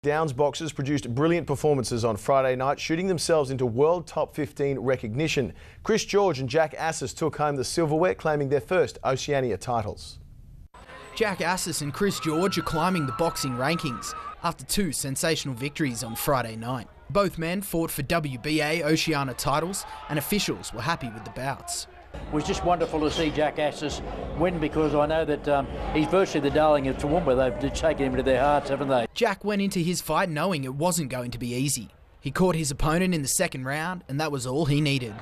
Downs boxers produced brilliant performances on Friday night, shooting themselves into World Top 15 recognition. Chris George and Jack Aussies took home the silverware, claiming their first Oceania titles. Jack Aussies and Chris George are climbing the boxing rankings after two sensational victories on Friday night. Both men fought for WBA Oceania titles, and officials were happy with the bouts. It was just wonderful to see Jack Aussies win, because I know that he's virtually the darling of Toowoomba. They've taken him to their hearts, haven't they? Jack went into his fight knowing it wasn't going to be easy. He caught his opponent in the second round, and that was all he needed.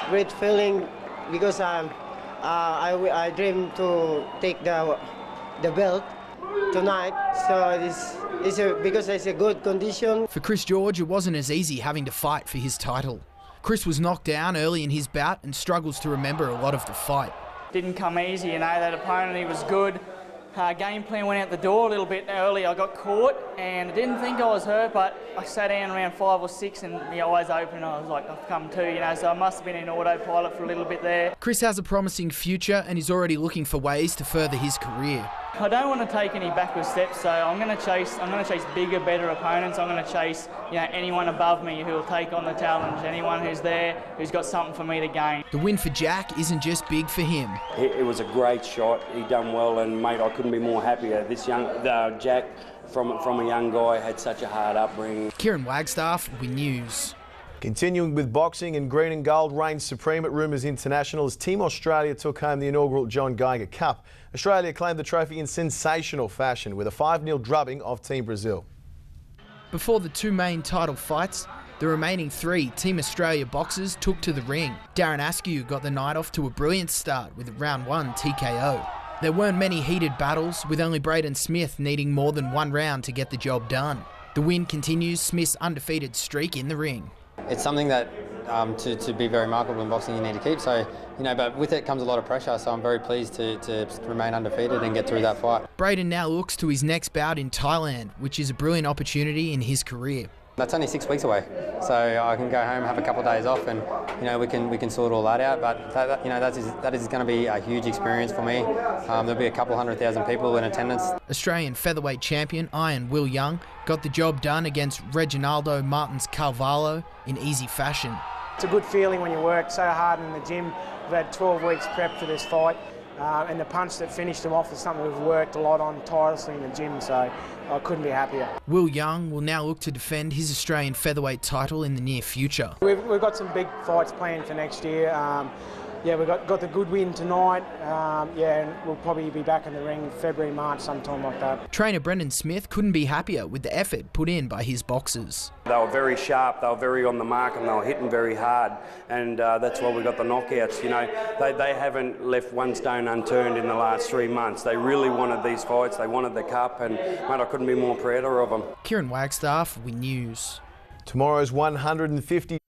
Great feeling, because I dream to take the belt tonight, so because it's a good condition. For Chris George, it wasn't as easy having to fight for his title. Chris was knocked down early in his bout and struggles to remember a lot of the fight. Didn't come easy, that opponent, he was good. Game plan went out the door a little bit early. I got caught and I didn't think I was hurt, but I sat down around 5 or 6 and the eyes open. I was like, I've come to, so I must have been in autopilot for a little bit there. Chris has a promising future and is already looking for ways to further his career. I don't want to take any backward steps, so I'm going to chase bigger, better opponents. I'm going to chase, anyone above me who will take on the challenge. Anyone who's there, who's got something for me to gain. The win for Jack isn't just big for him. It was a great shot. He done well, and mate, I couldn't be more happier. This young Jack, from a young guy, had such a hard upbringing. Kieran Wagstaff, WIN News. Continuing with boxing, and green and gold reigned supreme at Rumours International as Team Australia took home the inaugural John Geiger Cup. Australia claimed the trophy in sensational fashion with a 5-0 drubbing of Team Brazil. Before the two main title fights, the remaining 3 Team Australia boxers took to the ring. Darren Askew got the night off to a brilliant start with round 1 TKO. There weren't many heated battles, with only Braden Smith needing more than 1 round to get the job done. The win continues Smith's undefeated streak in the ring. It's something that to be very remarkable in boxing you need to keep, so but with it comes a lot of pressure, so I'm very pleased to remain undefeated and get through that fight. Braden now looks to his next bout in Thailand, which is a brilliant opportunity in his career. That's only 6 weeks away, so I can go home, have a couple of days off, and we can sort all that out. But that is going to be a huge experience for me. There'll be a couple 100,000 people in attendance. Australian featherweight champion Iron Will Young got the job done against Reginaldo Martins Carvalho in easy fashion. It's a good feeling when you work so hard in the gym. We've had 12 weeks prep for this fight, and the punch that finished him off is something we've worked a lot on tirelessly in the gym, so I couldn't be happier. Will Young will now look to defend his Australian featherweight title in the near future. We've got some big fights planned for next year. We've got the good win tonight. And we'll probably be back in the ring February, March, sometime like that. Trainer Brendan Smith couldn't be happier with the effort put in by his boxers. They were very sharp, they were very on the mark, and they were hitting very hard, and that's why we got the knockouts. They haven't left one stone unturned in the last 3 months. They really wanted these fights, they wanted the cup, and mate, I couldn't be more prouder of them. Kieran Wagstaff, WIN News. Tomorrow's 150